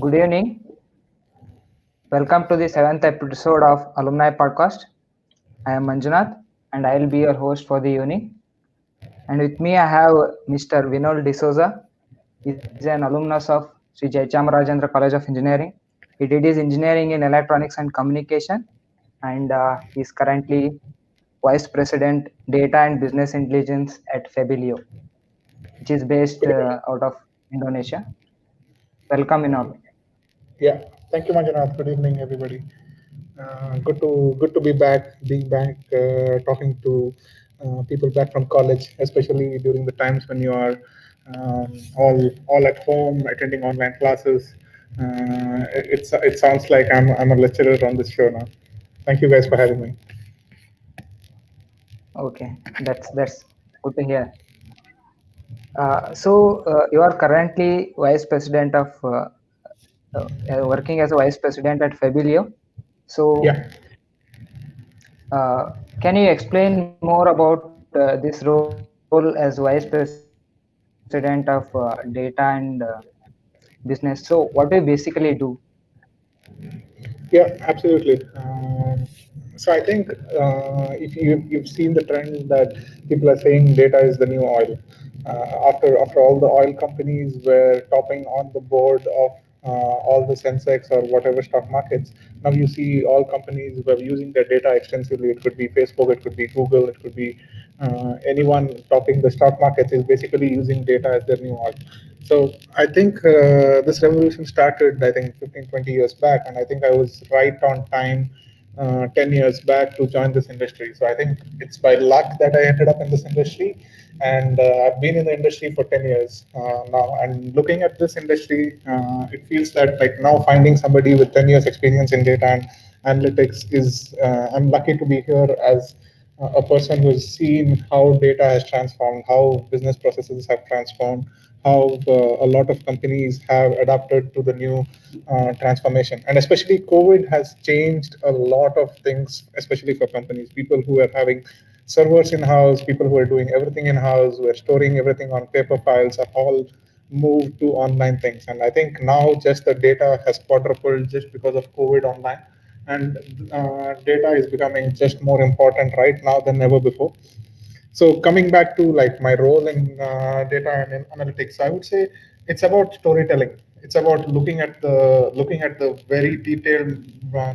Good evening. Welcome to the seventh episode of Alumni Podcast. I am Manjunath and I will be your host for the evening. And with me, I have Mr. Vinol De Souza. He is an alumnus of Sri Jayachamrajendra College of Engineering. He did his engineering in electronics and communication, and he is currently Vice President Data and Business Intelligence at Fabilio, which is based out of Indonesia. Welcome, Vinol. Yeah, thank you, Manjunath. Good evening, everybody. Good to be back, being back, talking to people back from college, especially during the times when you are all at home, attending online classes. It sounds like I'm a lecturer on this show now. Thank you guys for having me. Okay, that's good to hear. So you are currently vice president of working as a vice president at Fabilio. So Yeah. can you explain more about this role as vice president of data and business? So what do you basically do? Yeah, absolutely. So I think if you've seen the trend that people are saying data is the new oil. After all the oil companies were topping on the board of all the Sensex or whatever stock markets, now you see all companies were using their data extensively. It could be Facebook, it could be Google, it could be anyone topping the stock markets is basically using data as their new oil. So I think this revolution started, I think, 15, 20 years back, and I think I was right on time 10 years back to join this industry. So I think it's by luck that I ended up in this industry, and I've been in the industry for 10 years now. And looking at this industry, it feels that like now finding somebody with 10 years experience in data and analytics is, I'm lucky to be here as a person who's seen how data has transformed, how business processes have transformed, how a lot of companies have adapted to the new transformation. And especially COVID has changed a lot of things, especially for companies, people who are having servers in-house, people who are doing everything in-house, who are storing everything on paper files, are all moved to online things. And I think now just the data has quadrupled just because of COVID online, and data is becoming just more important right now than ever before. So coming back to like my role in data and in analytics, I would say it's about storytelling. It's about looking at the very detailed,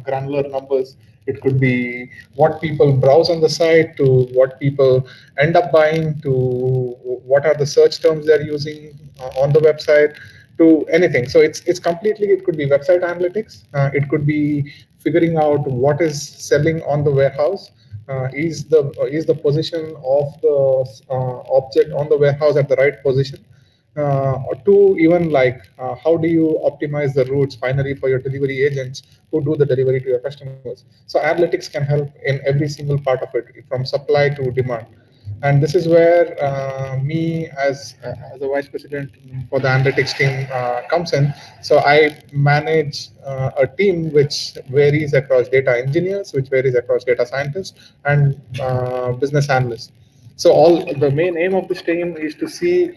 granular numbers. It could be what people browse on the site, to what people end up buying, to what are the search terms they're using on the website, to anything. So it's completely. It could be website analytics. It could be figuring out what is selling on the warehouse. Is the position of the object on the warehouse at the right position, or to even like how do you optimize the routes finally for your delivery agents who do the delivery to your customers. So analytics can help in every single part of it, from supply to demand. And this is where me as a vice president for the analytics team comes in. So I manage a team which varies across data engineers, which varies across data scientists and business analysts. So all the main aim of this team is to see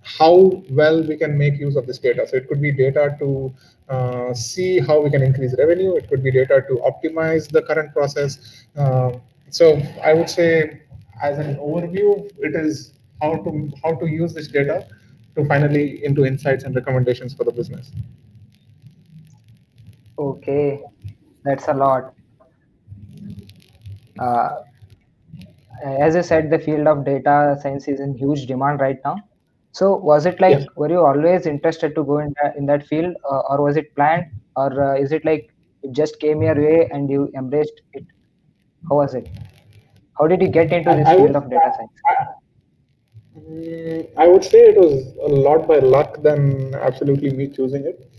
how well we can make use of this data. So it could be data to see how we can increase revenue. It could be data to optimize the current process. So I would say, as an overview, it is how to use this data to finally into insights and recommendations for the business. Okay, that's a lot. Uh, as you said, the field of data science is in huge demand right now. So was it like, Yes. were you always interested to go in that field, or was it planned, or is it like it just came your way and you embraced it? How was it? How did you get into this I field would of data science? I would say it was a lot by luck than absolutely me choosing it.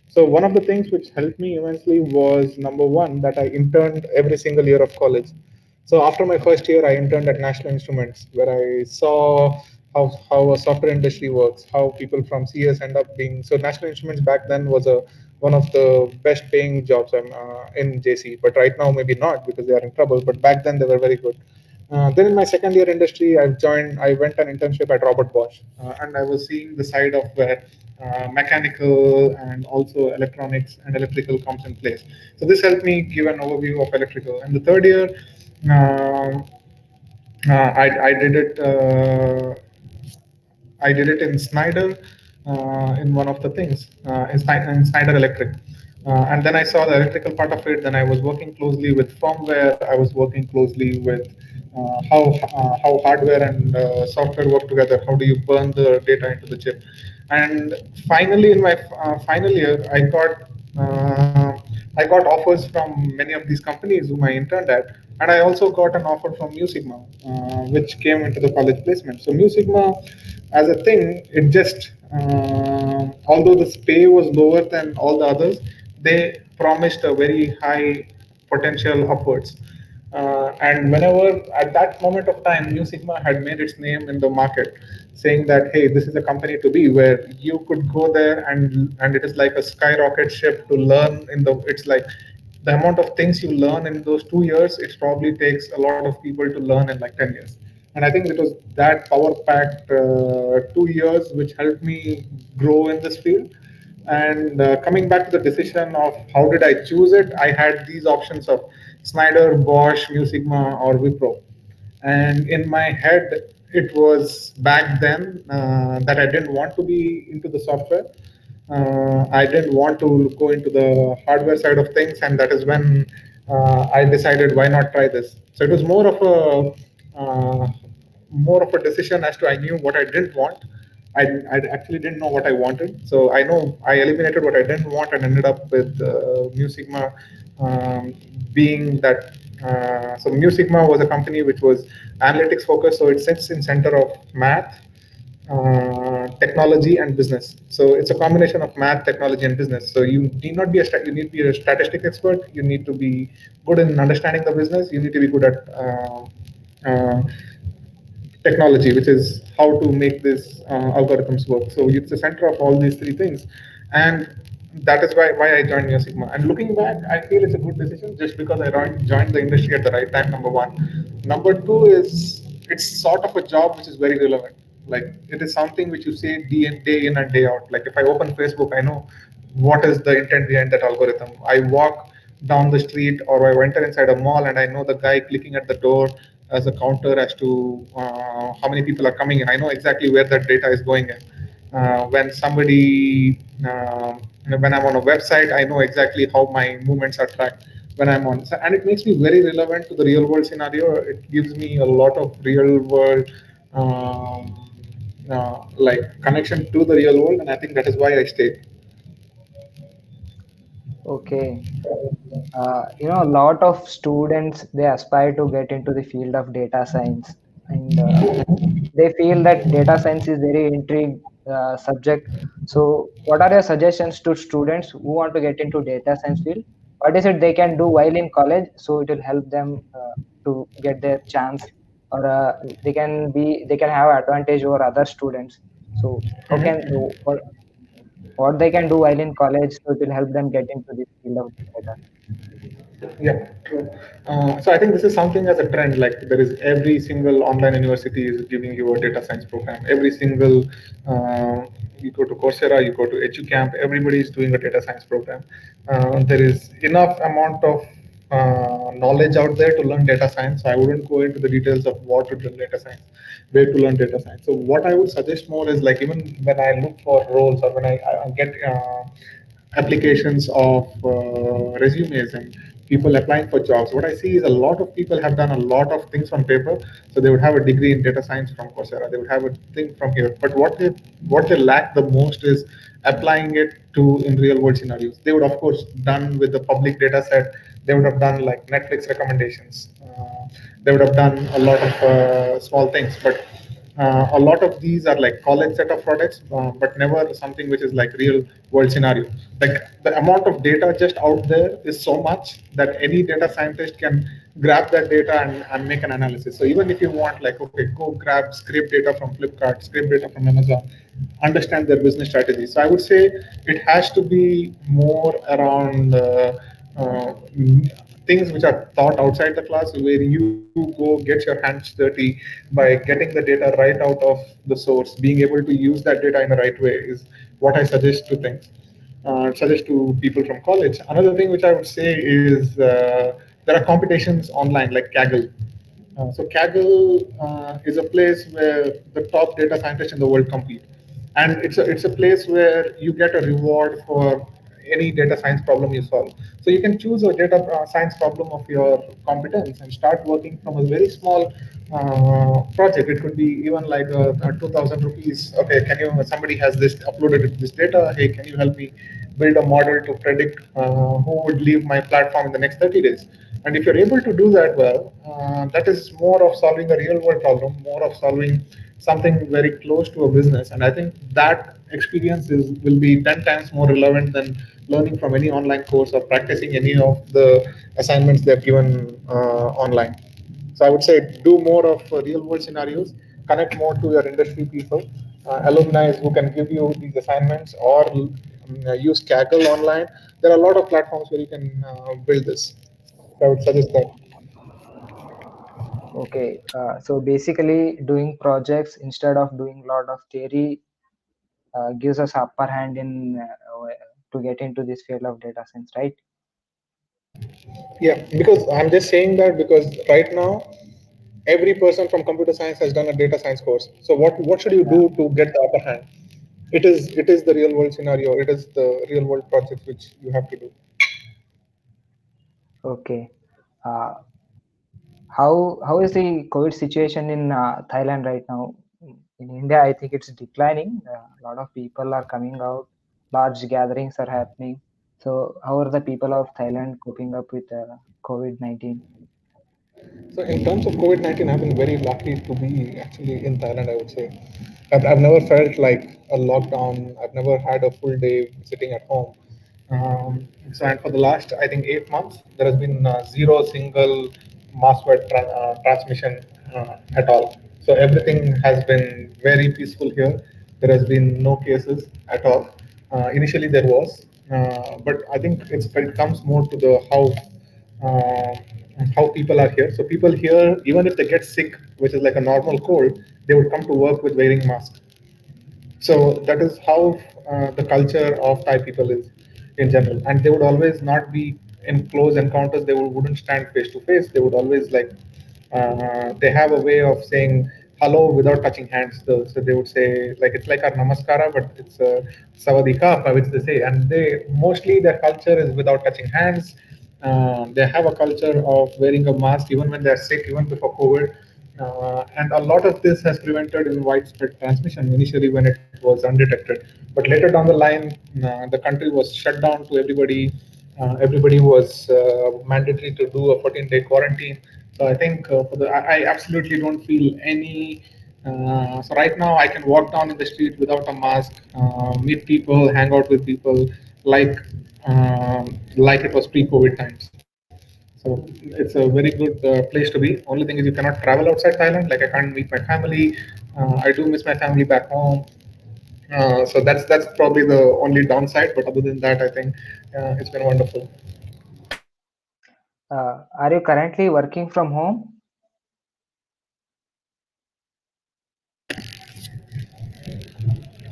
So one of the things which helped me immensely was, number one, that I interned every single year of college. So after my first year, I interned at National Instruments, where I saw how a software industry works, how people from CS end up being. So National Instruments back then was a one of the best paying jobs in JC, but right now maybe not because they are in trouble. But back then they were very good. Then in my second year industry, I went an internship at Robert Bosch, and I was seeing the side of where mechanical and also electronics and electrical comes in place. So this helped me give an overview of electrical. And the third year, um I did it. I did it in Snyder, in one of the things, in Snyder Electric. And then I saw the electrical part of it. Then I was working closely with firmware. I was working closely with how hardware and software work together. How do you burn the data into the chip? And finally, in my final year, I got offers from many of these companies whom I interned at, and I also got an offer from Mu Sigma, which came into the college placement. So Mu Sigma, as a thing, it just although the pay was lower than all the others, they promised a very high potential upwards. And whenever at that moment of time, New Sigma had made its name in the market, saying that hey, this is a company to be where you could go there and it is like a skyrocket ship to learn in the. It's like the amount of things you learn in those 2 years, it probably takes a lot of people to learn in like 10 years. And I think it was that power packed 2 years which helped me grow in this field. And coming back to the decision of how did I choose it, I had these options of Snyder, Bosch, Mu Sigma, or Wipro. And in my head, it was back then that I didn't want to be into the software. I didn't want to go into the hardware side of things, and that is when I decided why not try this. So it was more of a decision as to I knew what I didn't want. I actually didn't know what I wanted. So I know I eliminated what I didn't want and ended up with Mu Sigma being that. So Mu Sigma was a company which was analytics focused. So it sits in center of math, technology, and business. So it's a combination of math, technology, and business. So you need not be you need to be a statistic expert. You need to be good in understanding the business. You need to be good at uh, technology, which is how to make these algorithms work. So it's the center of all these three things, and that is why I joined Neo Sigma. And looking back, I feel it's a good decision just because I joined the industry at the right time. Number one. Number two is it's sort of a job which is very relevant. Like it is something which you say day in and day out. Like if I open Facebook, I know what is the intent behind that algorithm. I walk down the street or I enter inside a mall and I know the guy clicking at the door as a counter as to how many people are coming in. I know exactly where that data is going in. When somebody, when I'm on a website, I know exactly how my movements are tracked when I'm on. And it makes me very relevant to the real world scenario. It gives me a lot of real world like connection to the real world, and I think that is why I stayed. Okay. A lot of students they aspire to get into the field of data science, and they feel that data science is very intriguing subject. So, what are your suggestions to students who want to get into data science field? What is it they can do while in college so it will help them to get their chance, or they can have advantage over other students. So, how can what they can do while in college so it will help them get into this field of data. Yeah, true. So I think this is something as a trend. Like there is every single online university is giving you a data science program. Every single you go to Coursera, you go to EduCamp, everybody is doing a data science program. There is enough amount of knowledge out there to learn data science. So I wouldn't go into the details of what to learn data science, where to learn data science. So what I would suggest more is like even when I look for roles or when I get applications of resumes and people applying for jobs, what I see is a lot of people have done a lot of things on paper. So they would have a degree in data science from Coursera, they would have a thing from here, but what they lack the most is applying it to in real world scenarios. They would of course done with the public data set, they would have done like Netflix recommendations, they would have done a lot of small things, but a lot of these are like college set of products, but never something which is like real world scenario. Like the amount of data just out there is so much that any data scientist can grab that data and make an analysis. So even if you want like, okay, go grab scrape data from Flipkart, scrape data from Amazon, understand their business strategy. So I would say it has to be more around uh, things which are taught outside the class, where you go get your hands dirty by getting the data right out of the source, being able to use that data in the right way, is what I suggest to people from college. Another thing which I would say is there are competitions online like Kaggle. So Kaggle is a place where the top data scientists in the world compete, and it's a place where you get a reward for any data science problem you solve. So you can choose a data science problem of your competence and start working from a very small project. It could be even like a 2,000 rupees. Okay, can you? Somebody has this uploaded this data. Hey, can you help me build a model to predict who would leave my platform in the next 30 days? And if you're able to do that well, that is more of solving a real world problem, more of solving something very close to a business. And I think that experience will be 10 times more relevant than learning from any online course or practicing any of the assignments they've given online. So I would say do more of real world scenarios, connect more to your industry people, alumni who can give you these assignments, or use Kaggle online. There are a lot of platforms where you can build this. So I would suggest that. Okay, so basically doing projects instead of doing a lot of theory gives us upper hand in to get into this field of data science, right? Yeah, because I'm just saying that because right now every person from computer science has done a data science course. So what should you Yeah. do to get the upper hand? It is the real world scenario. It is the real world projects which you have to do. Okay. Uh, how is the COVID situation in Thailand right now? In India, I think it's declining. A lot of people are coming out. Large gatherings are happening. So, how are the people of Thailand coping up with COVID-19? So in terms of COVID-19, I've been very lucky to be actually in Thailand, I would say. I've never felt like a lockdown. I've never had a full day sitting at home. So and for the last, I think, 8 months, there has been zero single mass spread transmission at all. So everything has been very peaceful here. There has been no cases at all. Initially there was, but I think it comes more to the uh, how people are here. So people here, even if they get sick, which is like a normal cold, they would come to work with wearing masks. So that is how the culture of Thai people is in general, and they would always not be in close encounters. They wouldn't stand face to face. They would always like they have a way of saying hello without touching hands. So they would say like it's like our namaskara, but it's savadika, which they say, and they mostly their culture is without touching hands. They have a culture of wearing a mask even when they're sick, even before COVID. And a lot of this has prevented in widespread transmission initially when it was undetected. But later down the line, the country was shut down to everybody. Everybody was mandatory to do a 14-day quarantine. So I think I absolutely don't feel any. So right now I can walk down in the street without a mask, meet people, hang out with people like it was pre-COVID times. So it's a very good place to be. Only thing is you cannot travel outside Thailand. Like I can't meet my family. I do miss my family back home. So that's probably the only downside. But other than that, I think it's been wonderful. Are you currently working from home?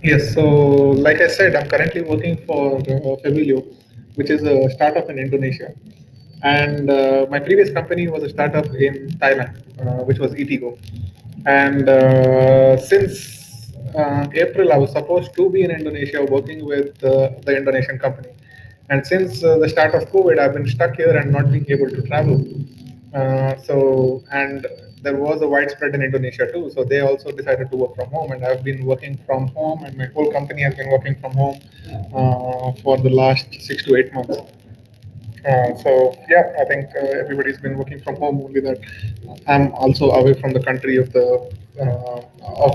Yes. So like I said, I'm currently working for Fabulio, which is a startup in Indonesia. And my previous company was a startup in Thailand, which was Etigo. And since April, I was supposed to be in Indonesia working with the Indonesian company. And since the start of COVID, I've been stuck here and not being able to travel. And there was a widespread in Indonesia too. So they also decided to work from home, and I've been working from home, and my whole company has been working from home for the last 6 to 8 months. So yeah, I think everybody's been working from home. Only that I'm also away from the country of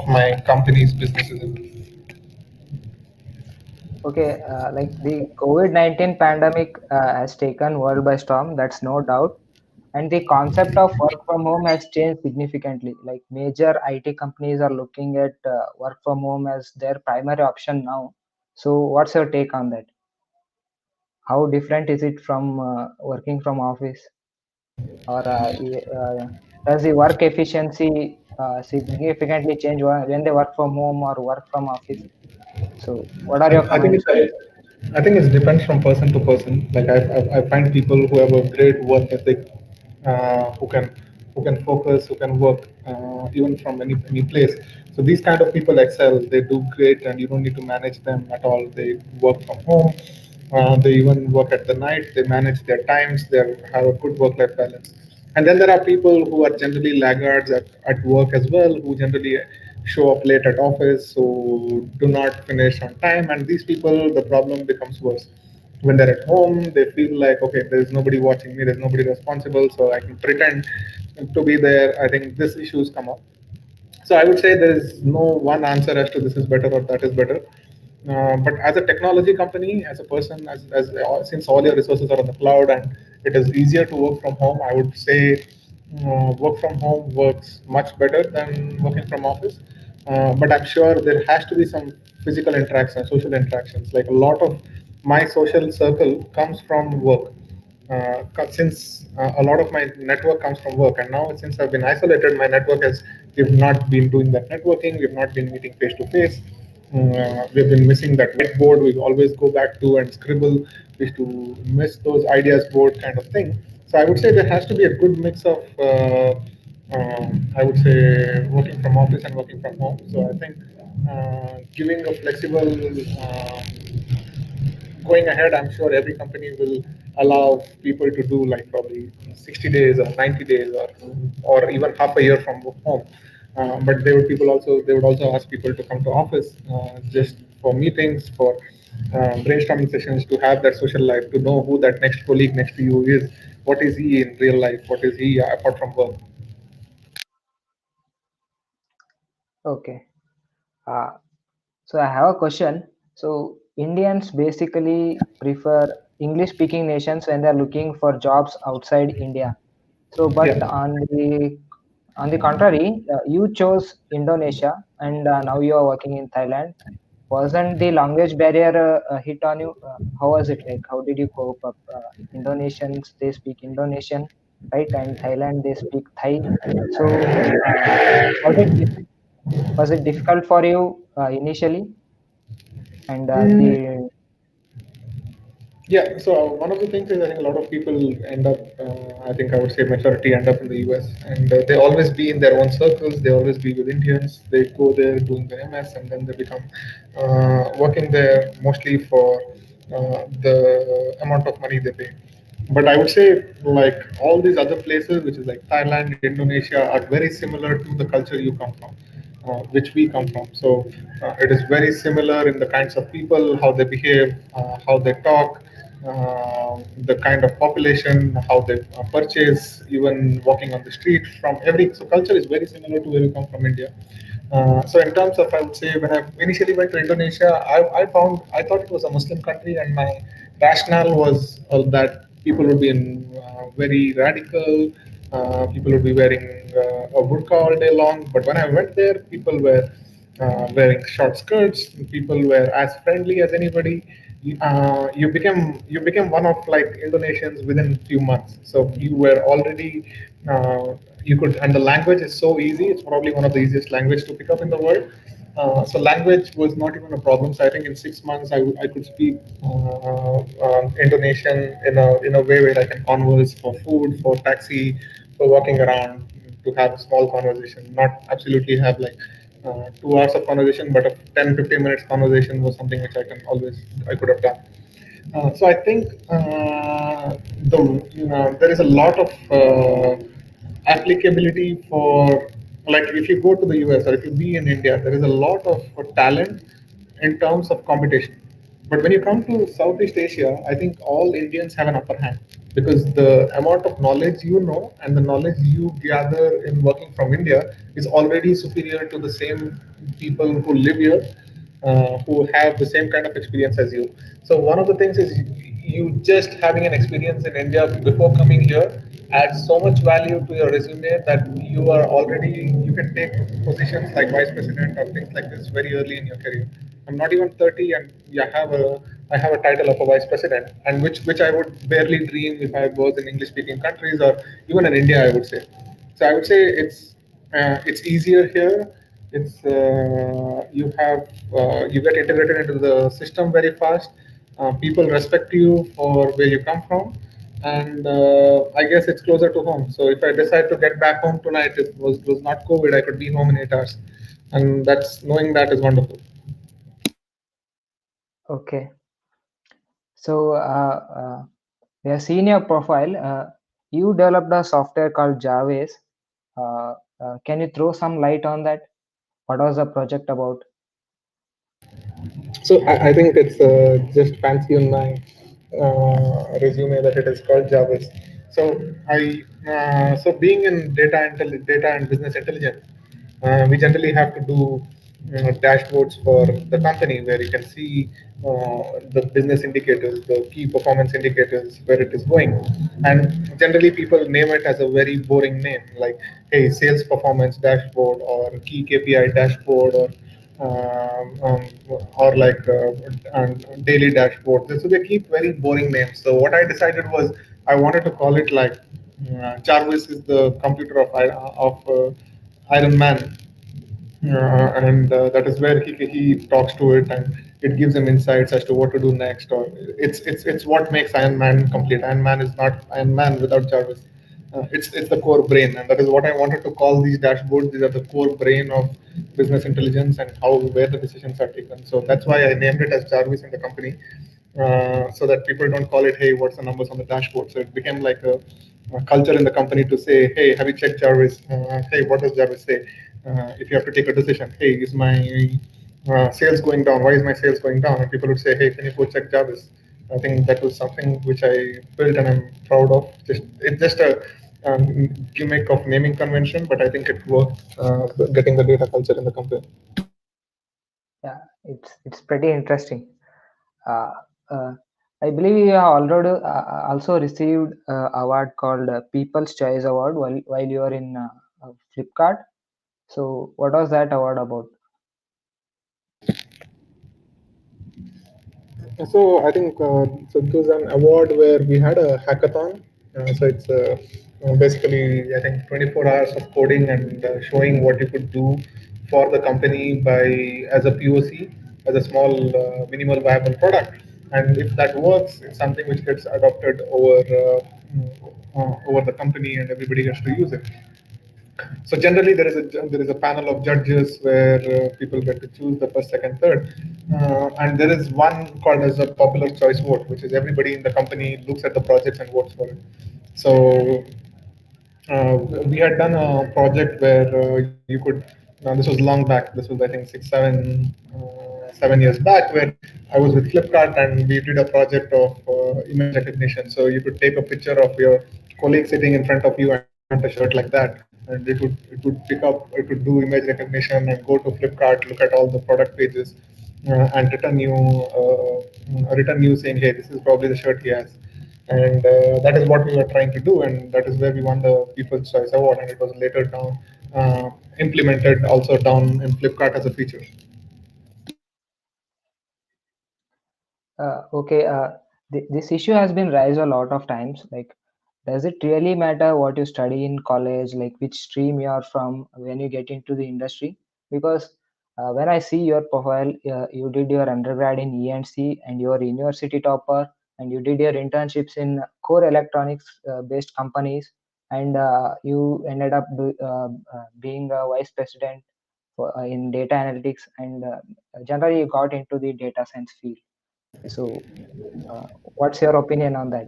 my company's businesses. Okay, like the COVID-19 pandemic has taken world by storm, that's no doubt. And the concept of work from home has changed significantly. Like major IT companies are looking at work from home as their primary option now. So, what's your take on that? How different is it from working from office? or does the work efficiency significantly change when they work from home or work from office? So, what are your I think comments? I think it depends from person to person. Like I find people who have a great work ethic, who can focus, who can work even from any place. So these kind of people excel. They do great, and you don't need to manage them at all. They work from home. They even work at the night. They manage their times. They have a good work-life balance. And then there are people who are generally laggards at work as well, who generally show up late at office, who do not finish on time. And these people, the problem becomes worse. When they're at home, they feel like, okay, there's nobody watching me, there's nobody responsible, so I can pretend to be there. I think these issues come up. So I would say there is no one answer as to this is better or that is better. But as a technology company, as a person, since all your resources are on the cloud and it is easier to work from home, I would say work from home works much better than working from office. But I'm sure there has to be some physical interaction, social interactions. Like a lot of my social circle comes from work. Since a lot of my network comes from work, and now since I've been isolated, my network has we've not been doing that networking, we've not been meeting face to face. We've been missing that whiteboard we always go back to and scribble. We used to miss those ideas board kind of thing. So I would say there has to be a good mix of I would say working from office and working from home. So I think giving a flexible going ahead, I'm sure every company will allow people to do like probably 60 days or 90 days or even half a year from home. But they would also ask people to come to office just for meetings, for brainstorming sessions, to have that social life, to know who that next colleague next to you is, what is he in real life, what is he apart from work. Okay. Uh, so I have a question. So Indians basically prefer English speaking nations when they're looking for jobs outside India. So, but Yeah. on the contrary, you chose Indonesia, and now you are working in Thailand. Wasn't the language barrier a hit on you? How was it like? How did you cope up? Indonesians, they speak Indonesian, right? And Thailand, they speak Thai. So, was it was it difficult for you initially? And Mm, the Yeah, so one of the things is I think a lot of people end up, I think I would say majority end up in the US, and they always be in their own circles, they always be with Indians, they go there doing the MS, and then they become working there mostly for the amount of money they pay. But I would say, like all these other places, which is like Thailand, Indonesia, are very similar to the culture you come from, which we come from. So it is very similar in the kinds of people, how they behave, how they talk, the kind of population, how they purchase, even walking on the street. From every so culture is very similar to where we come from, India. So in terms of, I would say, when I initially went to Indonesia, I thought it was a Muslim country, and my rationale was that people would be in very radical, people would be wearing a burqa all day long. But when I went there, people were wearing short skirts, people were as friendly as anybody. You became one of like Indonesians within few months. So you were already you could, and the language is so easy. It's probably one of the easiest language to pick up in the world. So language was not even a problem. So I think in 6 months I could speak Indonesian in a way where I can converse for food, for taxi, for walking around, to have a small conversation. Not absolutely have like 2 hours of conversation, but a 10, 15 minutes conversation was something which I could have done. So I think there is a lot of applicability for, like, if you go to the US or if you be in India, there is a lot of talent in terms of competition. But when you come to Southeast Asia, I think all Indians have an upper hand because the amount of knowledge you know and the knowledge you gather in working from India is already superior to the same people who live here, who have the same kind of experience as you. So one of the things is you just having an experience in India before coming here adds so much value to your resume that you can take positions like vice president or things like this very early in your career. I'm not even 30, and you have a I have a title of a vice president, and which I would barely dream if I was in English speaking countries or even in India, I would say. So I would say it's easier here. It's you get integrated into the system very fast. People respect you for where you come from, and I guess it's closer to home. So if I decide to get back home tonight, it was not COVID, I could be home in 8 hours, and that's knowing that is wonderful. Okay. So we have seen your profile. You developed a software called Jarvis. Can you throw some light on that? What was the project about? So I think it's just fancy on my resume that it is called Jarvis. So being in data and business intelligence, we generally have to do dashboards for the company where you can see the business indicators, the key performance indicators, where it is going. And generally, people name it as a very boring name, like, hey, sales performance dashboard or key KPI dashboard um, um, or like daily dashboard. So they keep very boring names. So what I decided was I wanted to call it like Jarvis is the computer of Iron Man, and that is where he talks to it and it gives him insights as to what to do next. Or it's what makes Iron Man complete. Iron Man is not Iron Man without Jarvis. It's the core brain, and that is what I wanted to call these dashboards. These are the core brain of business intelligence and how where the decisions are taken. So that's why I named it as Jarvis in the company, so that people don't call it, hey, what's the numbers on the dashboard. So it became like a culture in the company to say, hey, have you checked Jarvis? Hey, what does Jarvis say? If you have to take a decision, hey, is my sales going down? Why is my sales going down? And people would say, hey, can you go check Jarvis? I think that was something which I built and I'm proud of. It's just a gimmick of naming convention, but I think it worked, getting the data culture in the company. Yeah, it's pretty interesting. Uh, uh, I believe you have already also received award called People's Choice Award while you are in Flipkart. So what was that award about? So I think so it was an award where we had a hackathon. So it's basically I think 24 hours of coding and showing what you could do for the company by as a POC, as a small minimal viable product. And if that works, it's something which gets adopted over the company, and everybody gets to use it. So generally, there is a panel of judges where people get to choose the first, second, third, and there is one called as a popular choice vote, which is everybody in the company looks at the projects and votes for it. So uh, we had done a project where you could. This was long back. This was I think 7 years back, where I was with Flipkart and we did a project of image recognition. So you could take a picture of your colleague sitting in front of you and plant a shirt like that, and it would do image recognition and go to Flipkart, look at all the product pages, and return you saying, hey, this is probably the shirt he has. And that is what we were trying to do, and that is where we won the People's Choice Award, and it was later down implemented also down in Flipkart as a feature. Okay, this issue has been raised a lot of times. Like, does it really matter what you study in college, like which stream you are from when you get into the industry? Because when I see your profile, you did your undergrad in E&C and you are university topper, and you did your internships in core electronics based companies, and you ended up being a vice president in data analytics, and generally you got into the data science field. So what's your opinion on that?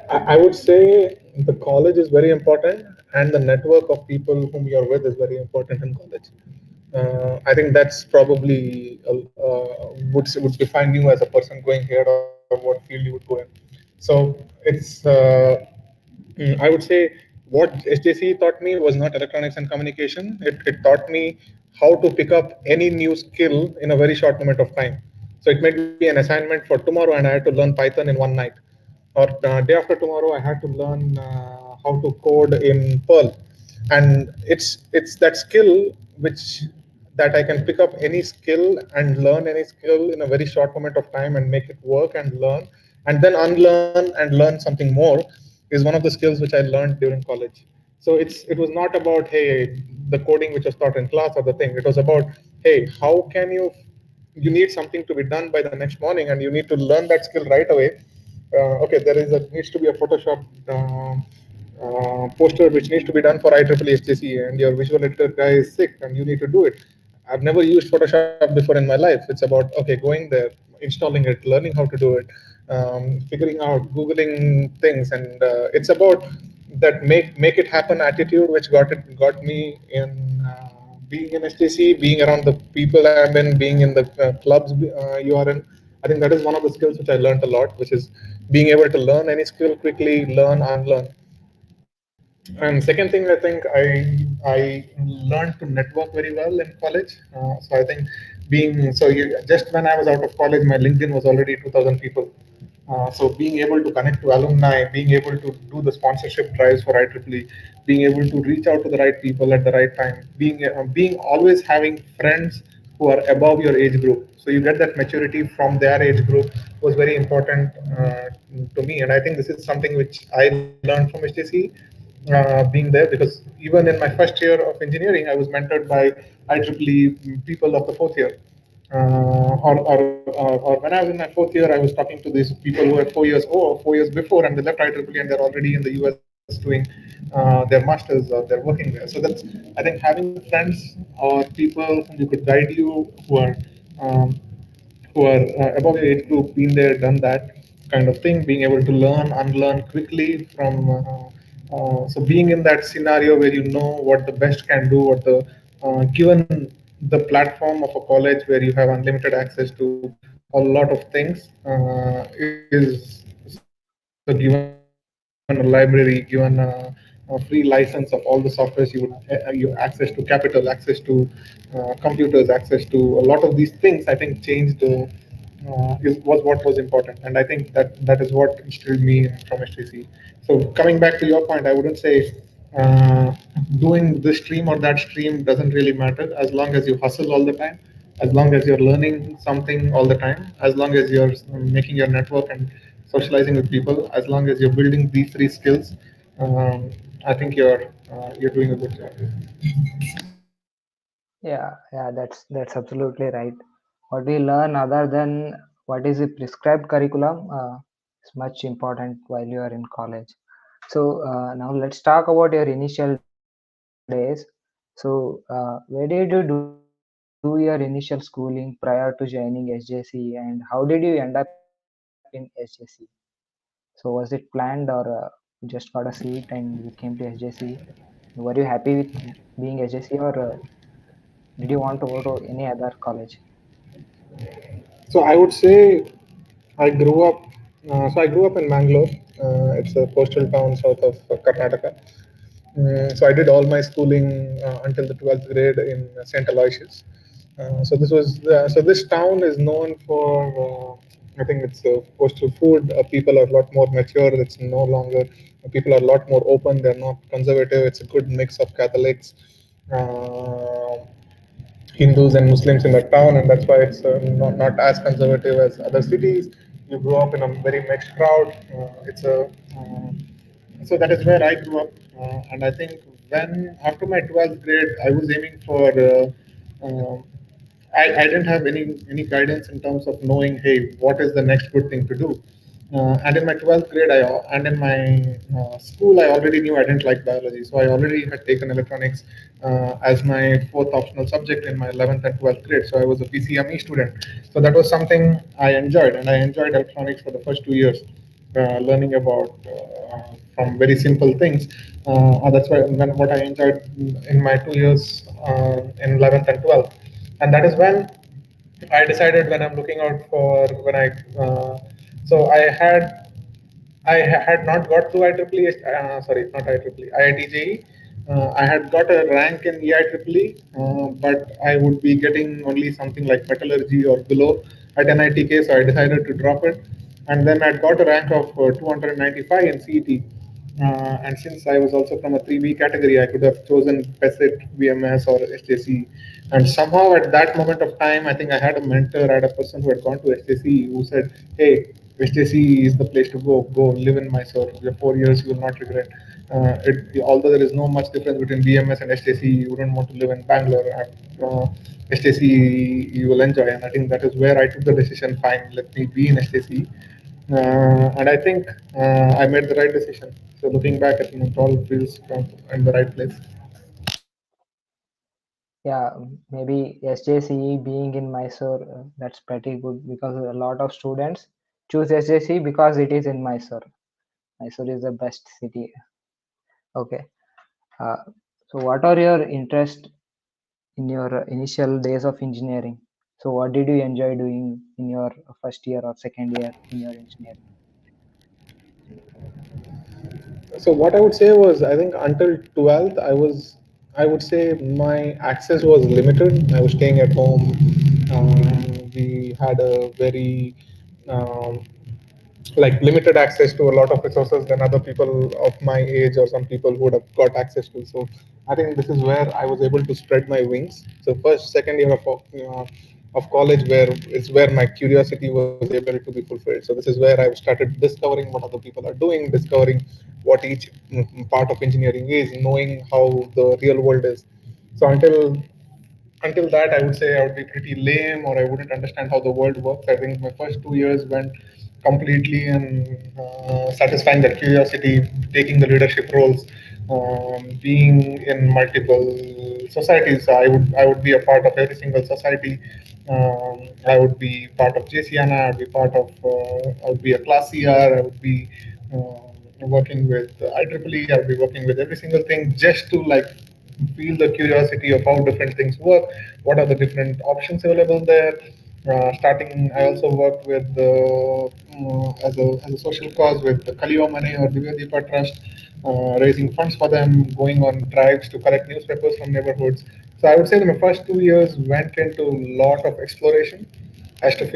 I would say the college is very important, and the network of people whom you're with is very important in college. I think that's probably would define you as a person going here or what field you would go in. So it's I would say what SJC taught me was not electronics and communication. It taught me how to pick up any new skill in a very short moment of time. So it might be an assignment for tomorrow, and I had to learn Python in one night, or day after tomorrow I had to learn how to code in Perl, and it's that skill which that I can pick up any skill and learn any skill in a very short moment of time and make it work and learn, and then unlearn and learn something more, is one of the skills which I learned during college. So it was not about, hey, the coding which was taught in class or the thing. It was about, hey, how can you need something to be done by the next morning and you need to learn that skill right away. Okay, there needs to be a Photoshop poster which needs to be done for IEEE SJC, and your visual editor guy is sick and you need to do it. I've never used Photoshop before in my life. It's about, okay, going there, installing it, learning how to do it, figuring out, Googling things, and it's about that make it happen attitude which got me in being in SJC, being around the people I'm in, being in the clubs you are in. I think that is one of the skills which I learned a lot, which is being able to learn any skill quickly, learn, unlearn. And second thing, I think I learned to network very well in college. So I think just when I was out of college, my LinkedIn was already 2,000 people. So being able to connect to alumni, being able to do the sponsorship drives for IEEE, being able to reach out to the right people at the right time, being always having friends who are above your age group. So you get that maturity from their age group was very important to me. And I think this is something which I learned from HTC, being there, because even in my first year of engineering, I was mentored by IEEE people of the fourth year. Or when I was in my fourth year, I was talking to these people who were 4 years before, and they left IEEE and they're already in the US doing their masters or they're working there. So that's, I think, having friends or people whom you could guide you um, who are above your age group, been there, done that kind of thing, being able to learn, unlearn quickly from. So being in that scenario where you know what the best can do, what the given the platform of a college where you have unlimited access to a lot of things, given a library, given a free license of all the softwares you access to capital, access to computers, access to a lot of these things. I think changed was what was important, and I think that is what instilled me from HTC. So coming back to your point, I wouldn't say uh, doing this stream or that stream doesn't really matter, as long as you hustle all the time, as long as you're learning something all the time, as long as you're making your network and socializing with people, as long as you're building these three skills. I think you're doing a good job. Yeah, that's absolutely right. What we learn other than what is a prescribed curriculum is much important while you are in college. So now let's talk about your initial days. So where did you do your initial schooling prior to joining SJC, and how did you end up in SJC? So was it planned, or you just got a seat and you came to SJC? Were you happy with being SJC, or did you want to go to any other college? So I would say I grew up. I grew up in Mangalore. It's a coastal town south of Karnataka. So I did all my schooling until the 12th grade in St. Aloysius. So this town is known for, I think it's coastal food. People are a lot more mature. It's no longer, people are a lot more open. They're not conservative. It's a good mix of Catholics, uh, Hindus and Muslims in the town, and that's why it's not as conservative as other cities. You grow up in a very mixed crowd. So that is where I grew up, and I think when after my 12th grade, I was aiming for. I didn't have any guidance in terms of knowing, hey, what is the next good thing to do. And in my 12th grade, and in my school, I already knew I didn't like biology. So I already had taken electronics as my fourth optional subject in my 11th and 12th grade. So I was a PCME student. So that was something I enjoyed, and I enjoyed electronics for the first 2 years, learning about from very simple things. That's what I enjoyed in my 2 years in 11th and 12th. And that is when I decided, when I'm looking out for when I so I had not got to IEEE, sorry, not IEEE, IIT-JEE. I had got a rank in EIEEE, but I would be getting only something like metallurgy or below at NITK, so I decided to drop it. And then I got a rank of 295 in CET. And since I was also from a 3B category, I could have chosen PESIT, VMS, or SJC. And somehow at that moment of time, I think I had a mentor, I had a person who had gone to SJC who said, "Hey, SJC is the place to go. Go live in Mysore. Your 4 years you will not regret. Although there is no much difference between VMS and SJC, you wouldn't want to live in Bangalore. SJC you will enjoy." And I think that is where I took the decision. Fine, let me be in SJC. And I think I made the right decision. So looking back, I think it all feels in the right place. Yeah, maybe SJC being in Mysore, that's pretty good because a lot of students choose SJC because it is in Mysore. Mysore is the best city. Okay. Uh, so, what are your interests in your initial days of engineering? So, what did you enjoy doing in your first year or second year in your engineering? So what I would say was, I think until 12th, I would say my access was limited. I was staying at home. We had a very um, like limited access to a lot of resources than other people of my age or some people who would have got access to. So I think this is where I was able to spread my wings. So first, second year of college, where is where my curiosity was able to be fulfilled. So this is where I started discovering what other people are doing, discovering what each part of engineering is, knowing how the real world is. So until that, I would say I would be pretty lame or I wouldn't understand how the world works. I think my first 2 years went completely in satisfying that curiosity, taking the leadership roles, being in multiple societies. So I would be a part of every single society. I would be part of JCNA. I would be a class CR. I would be working with IEEE. I would be working with every single thing just to like feel the curiosity of how different things work, what are the different options available there. I also worked with as a social cause with the Kaliyo Money or Divya Deepa Trust, raising funds for them, going on drives to collect newspapers from neighborhoods. So I would say that my first 2 years went into a lot of exploration as to um,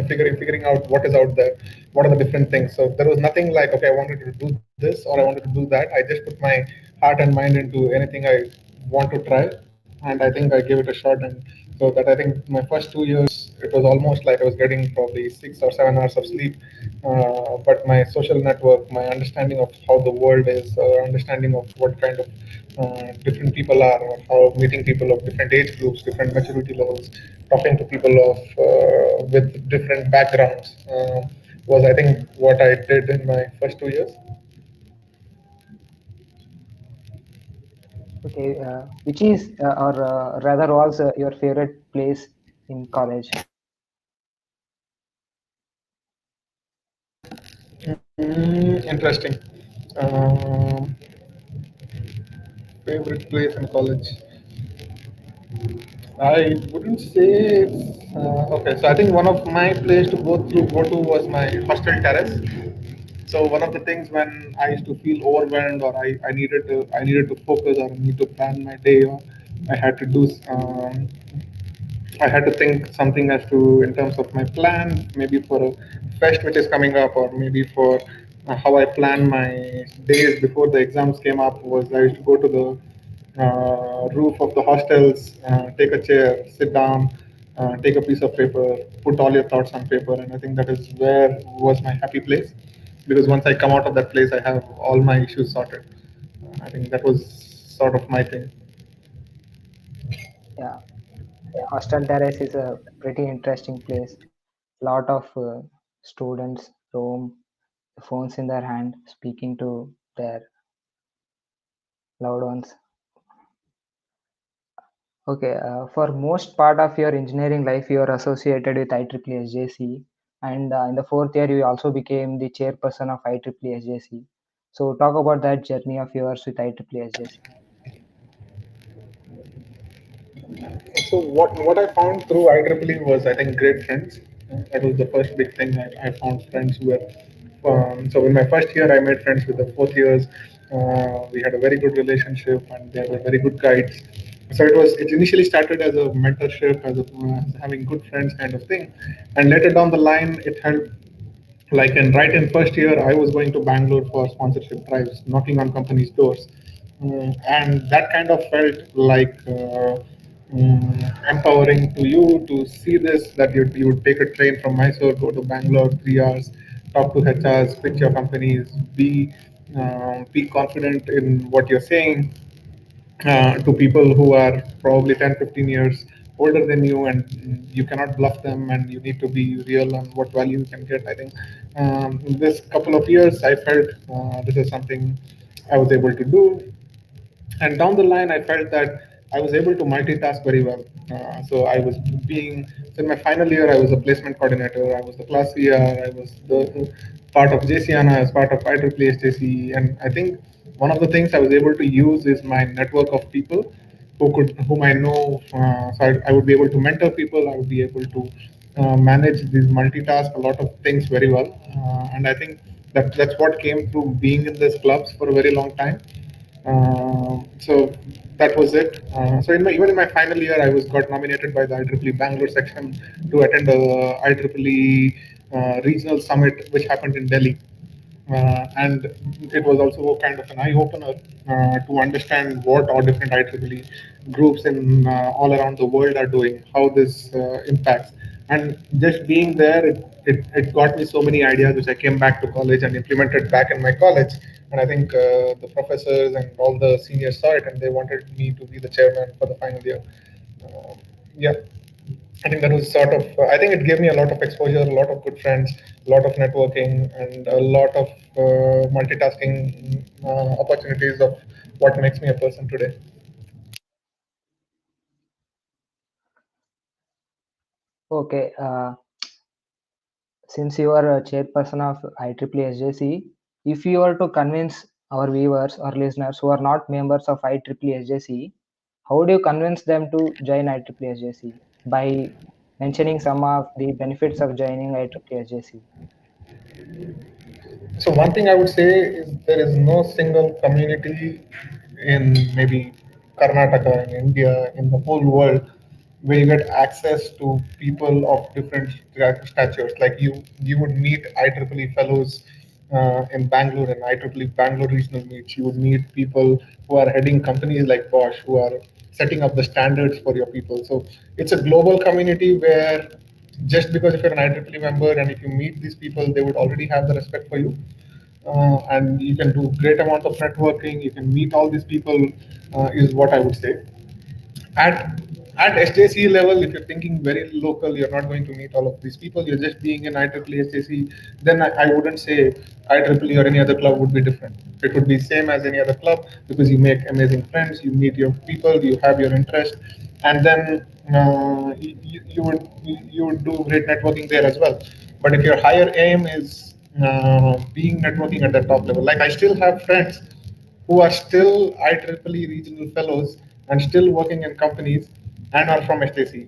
figuring out what is out there, what are the different things. So there was nothing like, okay, I wanted to do this or I wanted to do that. I just put my heart and mind into anything I want to try, and I think I gave it a shot. And so that I think my first 2 years, it was almost like I was getting probably 6 or 7 hours of sleep. But my social network, my understanding of how the world is, understanding of what kind of different people are, or how meeting people of different age groups, different maturity levels, talking to people of with different backgrounds, was I think what I did in my first 2 years. Okay, which is or rather was your favorite place in college? Interesting. Um, Favorite place in college. I wouldn't say okay. So I think one of my place to go to was my hostel terrace. So one of the things when I used to feel overwhelmed or I needed to focus or need to plan my day or I had to do I had to think something as to in terms of my plan, maybe for a fest which is coming up, or maybe for how I plan my days before the exams came up. Was I used to go to the roof of the hostels, take a chair, sit down, take a piece of paper, put all your thoughts on paper, and I think that is where was my happy place, because once I come out of that place, I have all my issues sorted. I think that was sort of my thing. Yeah, Hostel Terrace is a pretty interesting place. Lot of students roam, phones in their hand, speaking to their loved ones. Okay, for most part of your engineering life, you are associated with IEEE SJC, and in the fourth year, you also became the chairperson of IEEE SJC. So, talk about that journey of yours with IEEE SJC. So what I found through IEEE was, I think, great friends. That was the first big thing. I found friends who were so in my first year I made friends with the fourth years. We had a very good relationship and they were very good guides. So it initially started as a mentorship, as having good friends kind of thing, and later down the line it helped Like in right in first year, I was going to Bangalore for sponsorship drives, knocking on companies' doors. And that kind of felt like empowering to you to see this, that you would take a train from Mysore, go to Bangalore 3 hours, talk to HRs, pitch your companies, be confident in what you're saying, to people who are probably 10, 15 years older than you, and you cannot bluff them, and you need to be real on what value you can get. I think this couple of years, I felt this is something I was able to do. And down the line, I felt that I was able to multitask very well. So I was being, so in my final year, I was a placement coordinator, I was the class ER, I was the part of JCANA as part of IEEE SJC. And I think one of the things I was able to use is my network of people whom I know. So I would be able to mentor people, I would be able to manage these multitask a lot of things very well. And I think that's what came through being in these clubs for a very long time. So that was it. So even in my final year, I was got nominated by the IEEE Bangalore section to attend the IEEE regional summit, which happened in Delhi. And it was also kind of an eye opener to understand what all different IEEE groups in all around the world are doing, how this impacts. And just being there, it got me so many ideas, which I came back to college and implemented back in my college. And I think the professors and all the seniors saw it, and they wanted me to be the chairman for the final year. Yeah. I think that was sort of, I think it gave me a lot of exposure, a lot of good friends, a lot of networking, and a lot of multitasking opportunities of what makes me a person today. Okay, since you are a chairperson of IEEE SJC, if you were to convince our viewers or listeners who are not members of IEEE SJC, how do you convince them to join IEEE SJC? By mentioning some of the benefits of joining IEEE SJC. So one thing I would say is there is no single community in maybe Karnataka, in India, in the whole world where you get access to people of different statures. Like you would meet IEEE fellows in Bangalore and IEEE Bangalore regional meets. You would meet people who are heading companies like Bosch, who are setting up the standards for your people. So it's a global community where just because if you're an IEEE member and if you meet these people, they would already have the respect for you. And you can do great amount of networking. You can meet all these people, is what I would say. At SJC level, if you're thinking very local, you're not going to meet all of these people. You're just being in IEEE SJC. Then I wouldn't say IEEE or any other club would be different. It would be same as any other club because you make amazing friends, you meet your people, you have your interest, and then you would do great networking there as well. But if your higher aim is being networking at the top level, like I still have friends who are still IEEE regional fellows and still working in companies and are from SJC.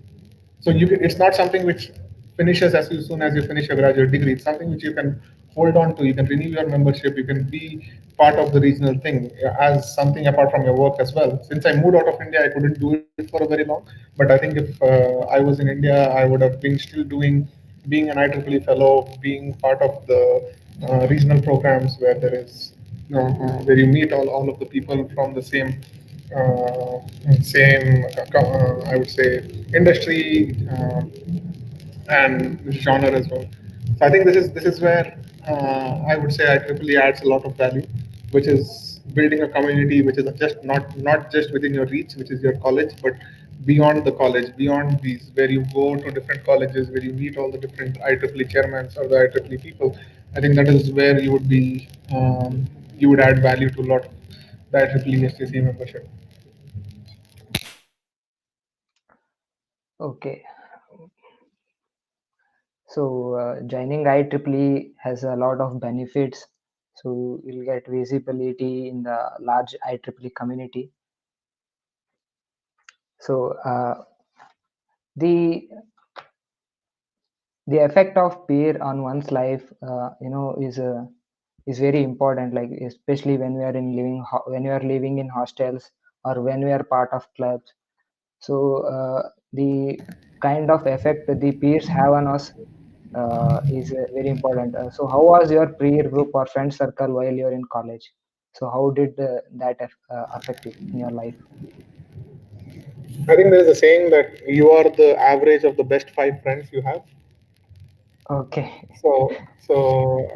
So it's not something which finishes as soon as you finish your graduate degree. It's something which you can hold on to. You can renew your membership. You can be part of the regional thing as something apart from your work as well. Since I moved out of India, I couldn't do it for a very long. But I think if I was in India, I would have been still doing being an IEEE fellow, being part of the regional programs where there is where you meet all of the people from the uh, I would say, industry and genre as well. So I think this is where I would say IEEE adds a lot of value, which is building a community which is just not just within your reach, which is your college, but beyond the college, beyond these, where you go to different colleges, where you meet all the different IEEE chairmen or the IEEE people. I think that is where you would add value to a lot of the IEEE STC membership. Okay, so joining IEEE has a lot of benefits. So you'll get visibility in the large IEEE community. So the the effect of peer on one's life, is very important. Like especially when we are when we are living in hostels or when we are part of clubs. So the kind of effect that the peers have on us is very important. So, how was your peer group or friend circle while you're in college? So, how did affect you in your life? I think there's a saying that you are the average of the best five friends you have. Okay. So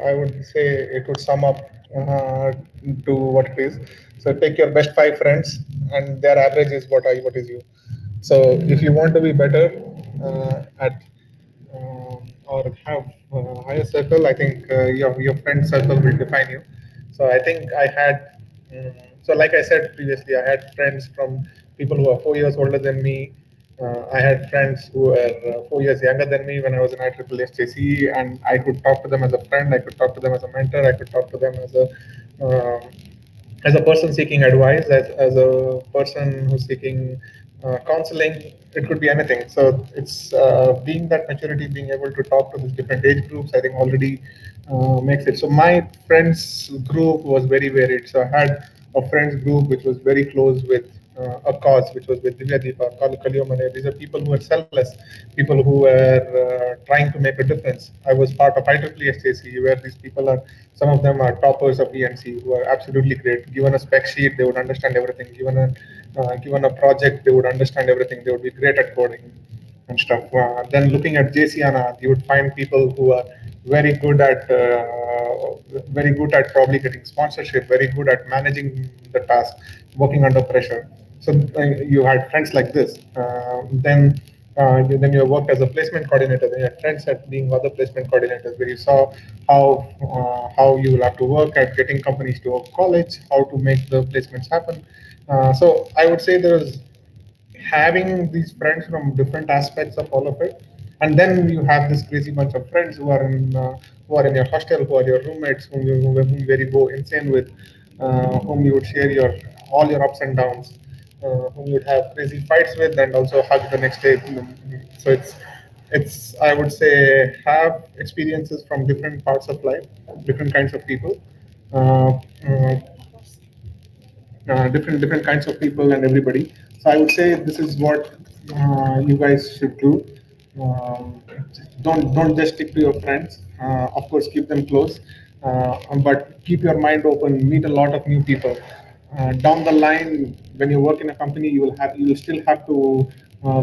I would say it would sum up to what it is. So take your best five friends, and their average is what is you. So if you want to be better at or have a higher circle, I think your friend circle will define you. So I think I had, so like I said previously, I had friends from people who are 4 years older than me. I had friends who were 4 years younger than me when I was in Ieee Sjce, and I could talk to them as a friend, I could talk to them as a mentor, I could talk to them um, as a person seeking advice, as a person who's seeking counseling. It could be anything. So it's being that maturity, being able to talk to these different age groups, I think already makes it. So my friends group was very varied. So I had a friends group which was very close with a cause, which was with Divya Deepa, Kaliyomane. These are people who were selfless, people who were trying to make a difference. I was part of IEEE SJC, where these people are, some of them are toppers of ENC, who are absolutely great. Given a spec sheet, they would understand everything. Given a project, they would understand everything. They would be great at coding and stuff. Then looking at JCNR, you would find people who are very good at probably getting sponsorship, very good at managing the task, working under pressure. So you had friends like this. Then you worked as a placement coordinator. Then you had friends at being other placement coordinators, where you saw how you will have to work at getting companies to college, how to make the placements happen. So I would say there is having these friends from different aspects of all of it, and then you have this crazy bunch of friends who are in your hostel, who are your roommates, where you go insane with, whom you would share your all your ups and downs, whom you would have crazy fights with, and also hug the next day. So it's I would say have experiences from different parts of life, different kinds of people. Uh, uh, different kinds of people and everybody. So I would say this is what you guys should do. Um, don't just stick to your friends. Of course, keep them close, but keep your mind open. Meet a lot of new people. Down the line, when you work in a company, you will still have to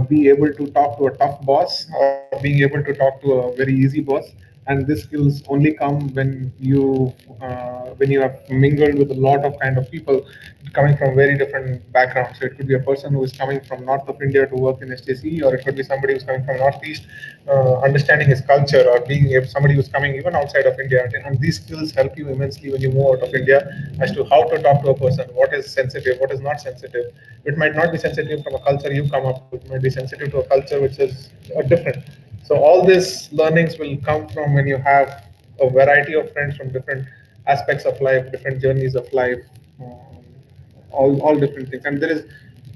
be able to talk to a tough boss, or being able to talk to a very easy boss. And these skills only come when you have mingled with a lot of kind of people coming from very different backgrounds. So it could be a person who is coming from north of India to work in STC, or it could be somebody who's coming from northeast, understanding his culture, or somebody who's coming even outside of India. And these skills help you immensely when you move out of India, as to how to talk to a person, what is sensitive, what is not sensitive. It might not be sensitive from a culture you come up to, it might be sensitive to a culture which is different. So all these learnings will come from when you have a variety of friends from different aspects of life, different journeys of life, um, all different things. And there is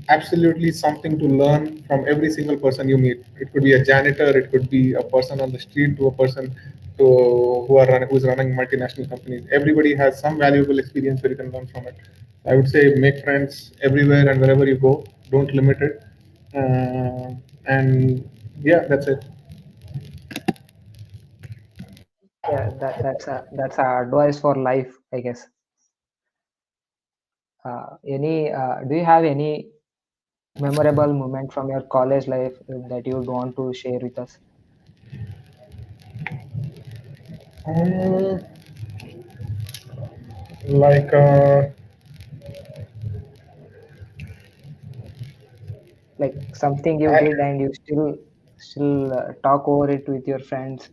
absolutely something to learn from every single person you meet. It could be a janitor, it could be a person on the street, to a person who's running multinational companies. Everybody has some valuable experience where you can learn from it. I would say make friends everywhere and wherever you go. Don't limit it. And yeah, that's it. Yeah, that's a advice for life, I guess. Any Do you have any memorable moment from your college life that you would want to share with us? Um, like Like something you I, did and you still talk over it with your friends.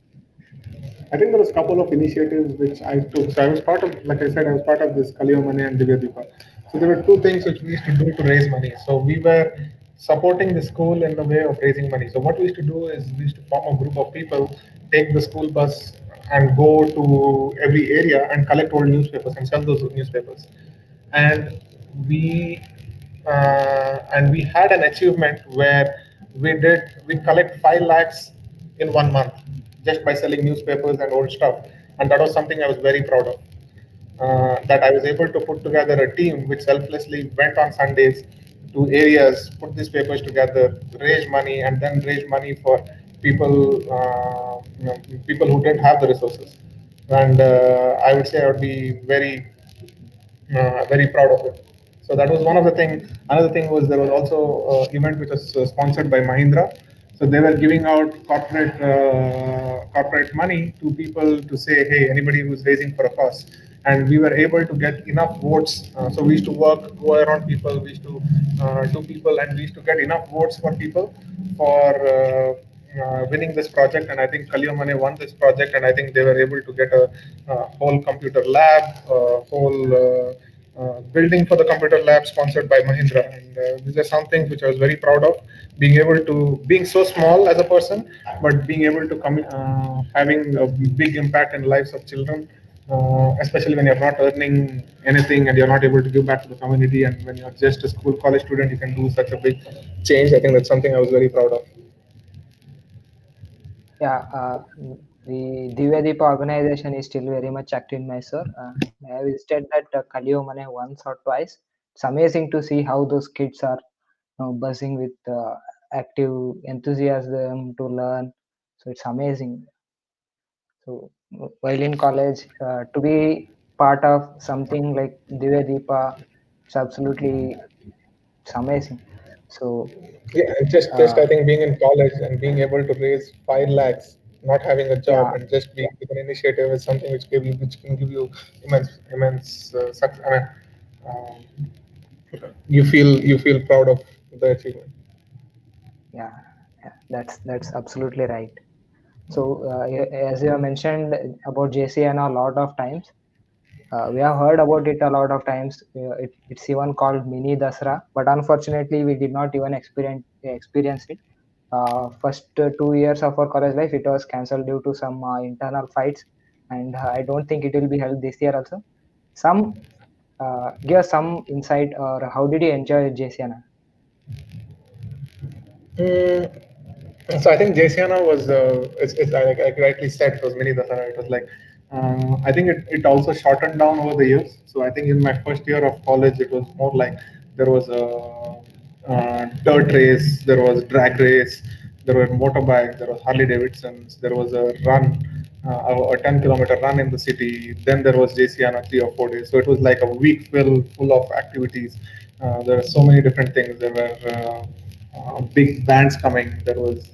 I think there was a couple of initiatives which I took. So I was part of, like I said, I was part of this Kaliyomane and Divya Deepa. So there were two things which we used to do to raise money. So we were supporting the school in the way of raising money. So what we used to do is we used to form a group of people, take the school bus and go to every area and collect old newspapers and sell those newspapers. And we we had an achievement where we collect 5 lakhs in 1 month, just by selling newspapers and old stuff. And that was something I was very proud of. That I was able to put together a team which selflessly went on Sundays to areas, put these papers together, raise money, and then raise money for people people who didn't have the resources. And I would say I would be very proud of it. So that was one of the thing. Another thing was there was also event which was sponsored by Mahindra. So they were giving out corporate money to people to say, hey, anybody who's raising for a cause. And we were able to get enough votes. So we used to go around people, we used to do people, and we used to get enough votes for people for winning this project. And I think Kaliamane won this project, and I think they were able to get a whole computer lab, whole building for the computer lab sponsored by Mahindra. And these are some things which I was very proud of, being so small as a person, but being able to having a big impact in lives of children. Especially when you're not earning anything and you're not able to give back to the community, and when you're just a school college student, you can do such a big change. I think that's something I was very proud of. Yeah, the Divya Deepa organization is still very much active in Mysore. I visited that Kaliyomane once or twice. It's amazing to see how those kids are buzzing with active enthusiasm to learn. So it's amazing. So while in college, to be part of something like Divya Deepa, it's absolutely it's amazing. So Yeah, and just uh, I think being in college and being able to raise 5 lakhs, not having a job, yeah, and just being with an initiative is something which can give you immense success. You feel proud of the achievement. yeah, yeah, that's absolutely right. So, as you have mentioned about JCN a lot of times, we have heard about it a lot of times. It's even called mini Dasra, but unfortunately, we did not even experience it. First 2 years of our college life, it was cancelled due to some internal fights, and I don't think it will be held this year also. Some give us some insight, or how did you enjoy JCN? Mm, so I think JCNA was, like I rightly said, it was mini Dasara. It was like, I think it also shortened down over the years. So I think in my first year of college, it was more like there was a dirt race, there was drag race, there were motorbikes, there was Harley Davidsons, there was a run, a 10-kilometer run in the city. Then there was JCNA 3 or 4 days. So it was like a week full of activities. There were so many different things. There were big bands coming. There was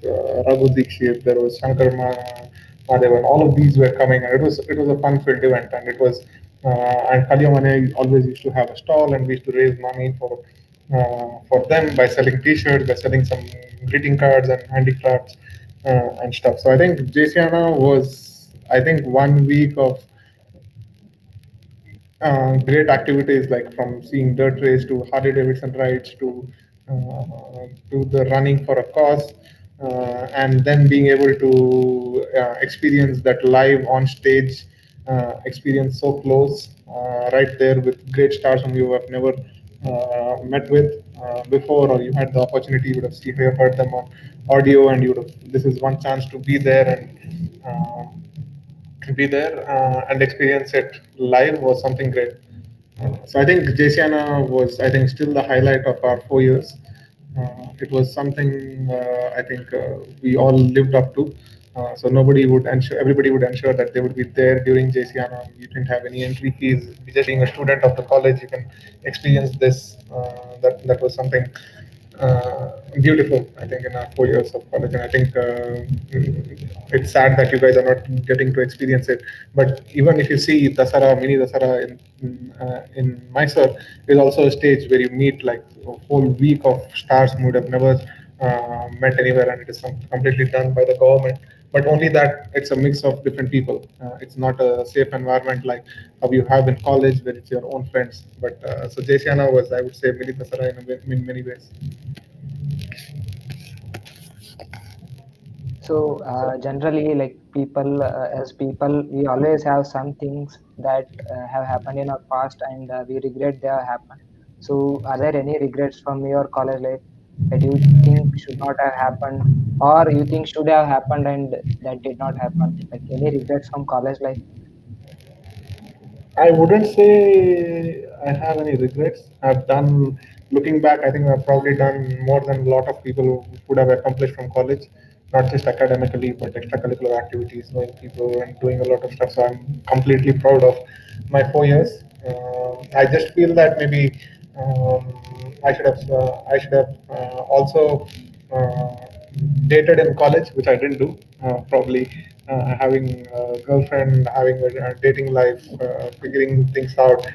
Raghu Dikshit, there was Mahadevan. All of these were coming, and it was a fun-filled event. And it was and Kaliyamane always used to have a stall, and we used to raise money for them by selling T-shirts, by selling some greeting cards and handicrafts and stuff. So I think JCNA was, I think, 1 week of great activities, like from seeing dirt race to Harley Davidson rides to the running for a cause, and then being able to experience that live on stage experience so close, right there with great stars whom you have never met with before, or you had the opportunity, you would have seen, you have heard them on audio, and you would have, this is one chance to be there and experience it live was something great. So I think JCNA was, I think, still the highlight of our 4 years. It was something I think we all lived up to. So everybody would ensure that they would be there during JCNA. You didn't have any entry fees. Just being a student of the college, you can experience this. That was something beautiful, I think, in our 4 years of college. And I think it's sad that you guys are not getting to experience it. But even if you see Dasara, mini Dasara in Mysore, is also a stage where you meet like a whole week of stars who would have never met anywhere, and it is completely done by the government. But only that it's a mix of different people. It's not a safe environment like how you have in college, where it's your own friends. But so JCNA was, I would say, mini Dasara in many ways. So generally, like people, as people, we always have some things that have happened in our past, and we regret they have happened. So, are there any regrets from your college life that you think should not have happened, or you think should have happened and that did not happen? Like any regrets from college life? I wouldn't say I have any regrets. I've done, looking back, I think I've probably done more than a lot of people who would have accomplished from college. not just academically, but extracurricular activities, knowing people and doing a lot of stuff. So I'm completely proud of my 4 years. I just feel that maybe I should have also uh, dated in college, which I didn't do. Probably having a girlfriend, having a dating life, figuring things out,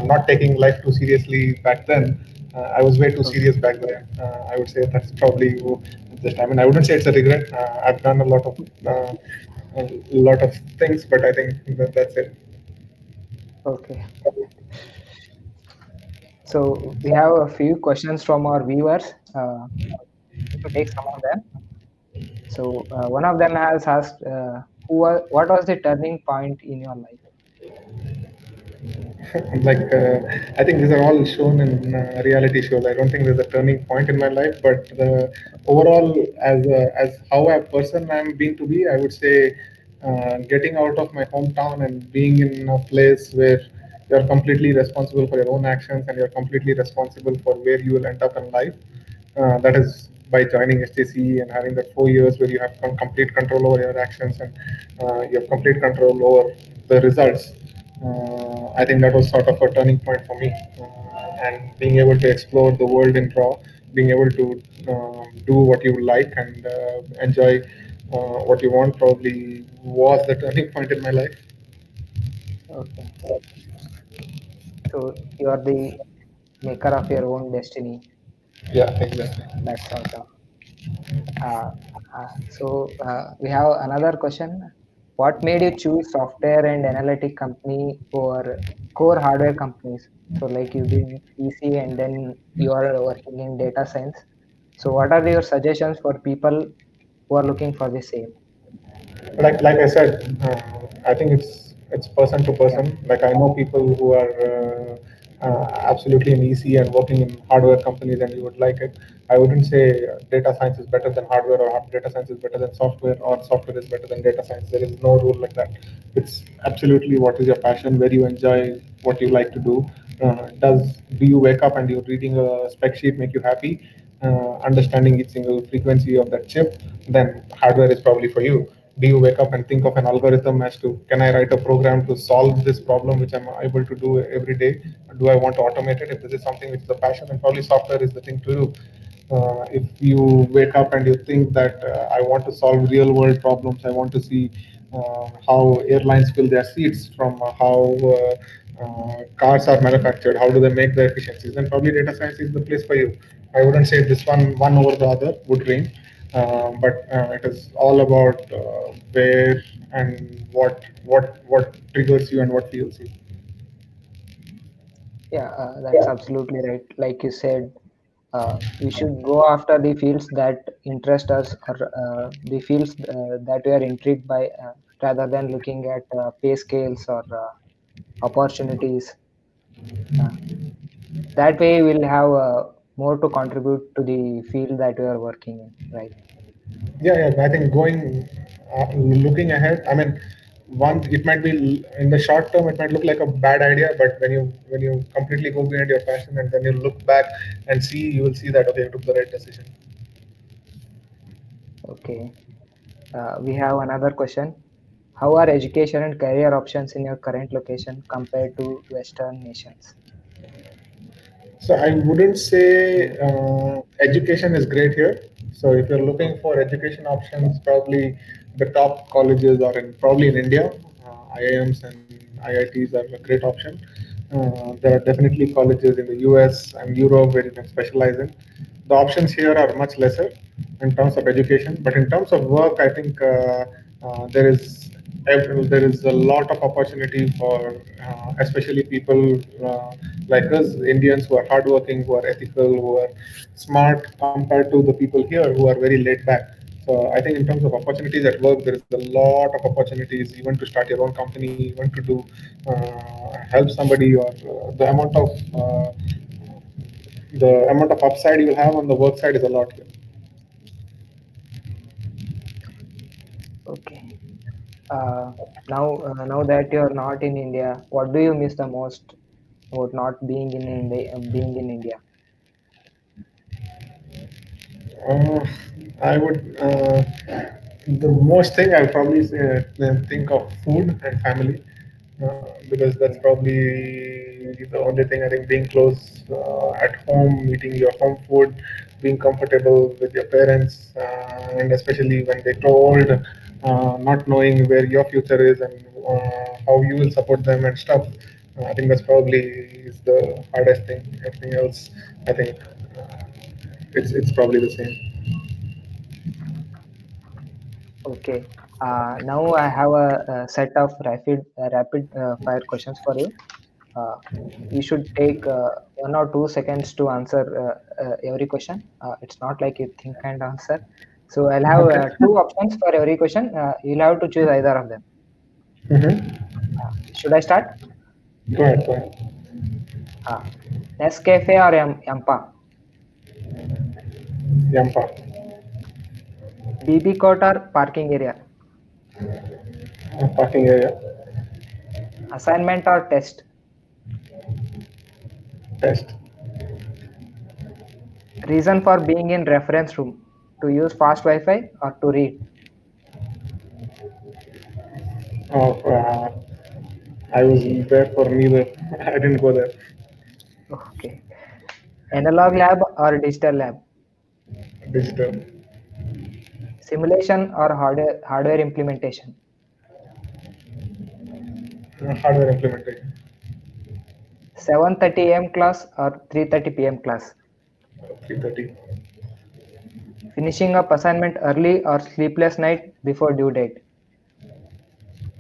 not taking life too seriously back then. I was way too Okay. serious back then. I would say that's probably just. I mean, I wouldn't say it's a regret. I've done a lot of things, but I think that's it. Okay. So we have a few questions from our viewers. To take some of them. So one of them has asked, what was the turning point in your life? like I think these are all shown in reality shows. I don't think there's a turning point in my life, but the overall as how a person I'm being to be, I would say getting out of my hometown and being in a place where you're completely responsible for your own actions and you're completely responsible for where you will end up in life. That is by joining SJC and having that 4 years where you have complete control over your actions and you have complete control over the results. I think that was sort of a turning point for me. And being able to explore the world in raw, being able to do what you like and enjoy what you want probably was the turning point in my life. Okay. So you are the maker of your own destiny. Yeah, exactly. That sort of. Uh, we have another question. What made you choose software and analytic company over core hardware companies? So like you did EC and then you are working in data science. So what are your suggestions for people who are looking for the same? Like I said, I think it's person to Yeah. person. Like I know people who are absolutely in EC and working in hardware companies, and you would like it. I wouldn't say data science is better than hardware, or data science is better than software, or software is better than data science. There is no rule like that. It's absolutely what is your passion, where you enjoy what you like to do. Do you wake up and you're reading a spec sheet make you happy? Understanding each single frequency of that chip, then hardware is probably for you. Do you wake up and think of an algorithm as to can I write a program to solve this problem which I'm able to do every day? Do I want to automate it? If this is something which is a passion, then probably software is the thing to do. If you wake up and you think that I want to solve real world problems, I want to see how airlines fill their seats from how cars are manufactured, how do they make the efficiencies, then probably data science is the place for you. I wouldn't say this one over the other would reign, but it is all about where and what triggers you and what fuels you. Yeah, that's absolutely right. Like you said, we should go after the fields that interest us or the fields that we are intrigued by rather than looking at pay scales or opportunities. Uh, that way, we'll have more to contribute to the field that we are working in, right? Yeah, I think looking ahead. I mean, one it might be in the short term, it might look like a bad idea, but when you completely go behind your passion and then you look back and see, you will see that okay, you took the right decision. Okay. We have another question. How are education and career options in your current location compared to Western nations? So I wouldn't say education is great here. So if you're looking for education options, probably the top colleges are probably in India. IIMs and IITs are a great option. There are definitely colleges in the US and Europe where you can specialize in. The options here are much lesser in terms of education, but in terms of work, I think there is a lot of opportunity for especially people like us Indians who are hardworking, who are ethical, who are smart compared to the people here who are very laid back. So I think in terms of opportunities at work, there is a lot of opportunities even to start your own company, even to do help somebody, or the amount of upside you will have on the work side is a lot here. Okay. Uh, now that you're not in India, what do you miss the most about not being in India? Being in India. Uh, I would the most thing I probably say, think of food and family because that's probably the only thing. I think being close at home, eating your home food, being comfortable with your parents, and especially when they grow old, not knowing where your future is and how you will support them and stuff. I think that's probably is the hardest thing. Everything else, I think it's probably the same. Okay. Now I have a set of rapid fire questions for you. Uh, you should take 1 or 2 seconds to answer every question. It's not like you think and answer. So I'll have Okay. two options for every question. You'll have to choose either of them. Mm-hmm. Should I start? Go ahead. Go ahead. Uh, Nescafe or Yampa? Yampa. BB court or parking area? Parking area. Assignment or test? Test. Reason for being in reference room? To use fast Wi-Fi or to read? Uh, I was there for neither. I didn't go there. Okay. Analog lab or digital lab? Digital. Simulation or hardware implementation? Hardware implementation. 7:30 a.m. class or 3:30 p.m. class? 3:30. Finishing up assignment early or sleepless night before due date?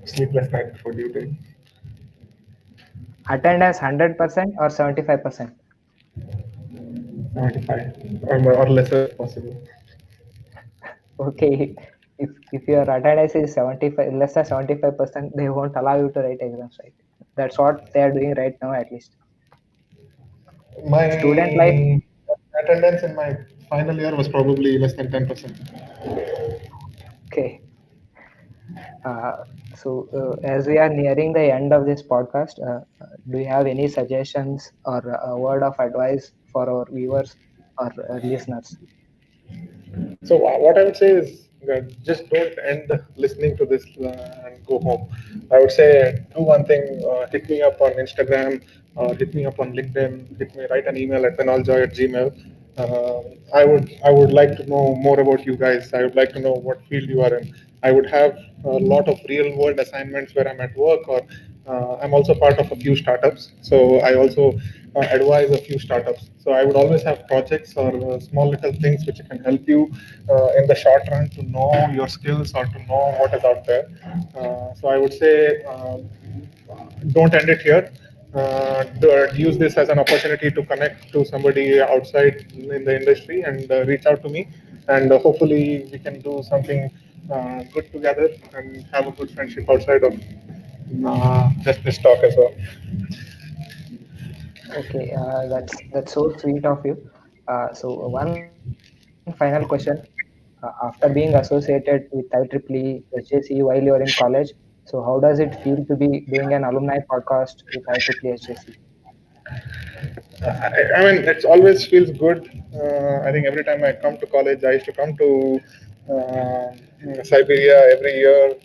Sleepless night before due date. Attendance 100% or 75%? 95 or more or lesser if possible. Okay. If your attendance is 75 less than 75%, they won't allow you to write exams, right? That's what they are doing right now, at least. My Student life. attendance in my final year was probably less than 10%. Okay. As we are nearing the end of this podcast, do you have any suggestions or a word of advice for our viewers or listeners? So what I would say is that just don't end listening to this and go home. I would say do one thing: hit me up on Instagram, hit me up on LinkedIn, hit me write an email at vinoljoy@gmail. I would like to know more about you guys. I would like to know what field you are in. I would have a lot of real world assignments where I'm at work or I'm also part of a few startups. So I also advise a few startups. So I would always have projects or small little things which can help you in the short run to know your skills or to know what is out there. So I would say don't end it here. Use this as an opportunity to connect to somebody outside in the industry and reach out to me. And hopefully we can do something good together and have a good friendship outside of just this talk as well. Okay, that's so sweet of you. One final question: after being associated with IEEE HJC while you are in college, so how does it feel to be doing an alumni podcast with IEEE HJC? I mean, it always feels good. I think every time I come to college, I used to come to Siberia every year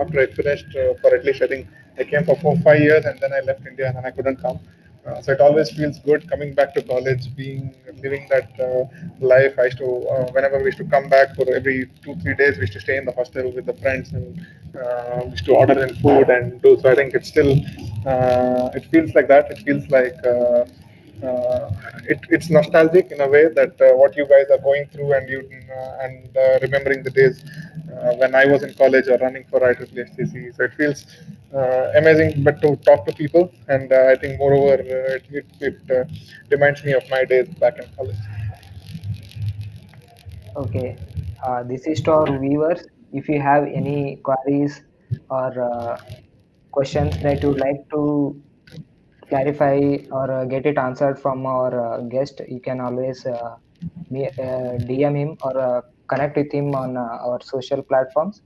after I finished for at least, I think I came for 4 5 years and then I left India and then I couldn't come. So it always feels good coming back to college, living that life. I used to, whenever we used to come back for every 2 3 days, we used to stay in the hostel with the friends and we used to order in food and do. So I think it's still, it feels like that. It feels like it's nostalgic in a way that what you guys are going through and remembering the days when I was in college or running for IEEE STC. So it feels amazing, but to talk to people, and I think moreover it reminds me of my days back in college. Okay, this is to our viewers. If you have any queries or questions that you would like to clarify or get it answered from our guest, you can always DM him or connect with him on our social platforms.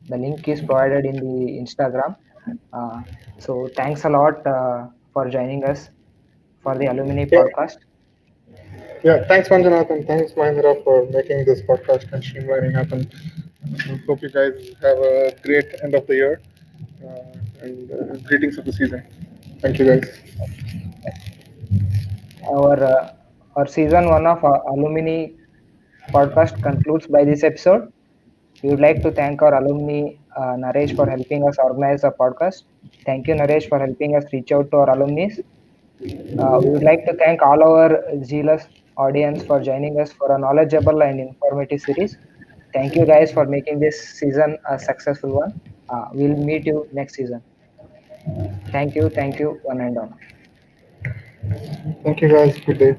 The link is provided in the Instagram. Uh, thanks a lot for joining us for the Alumni Yeah, Podcast. Yeah, thanks Manjanath and thanks Mahendra for making this podcast and streamlining happen. Hope you guys have a great end of the year and greetings of the season. Thank you guys. Our our season one of alumni podcast concludes by this episode. We would like to thank our alumni Naresh for helping us organize the podcast. Thank you, Naresh, for helping us reach out to our alumni. We would like to thank all our zealous audience for joining us for a knowledgeable and informative series. Thank you guys for making this season a successful one. We'll meet you next season. Thank you, one and all. Thank you guys. Good day.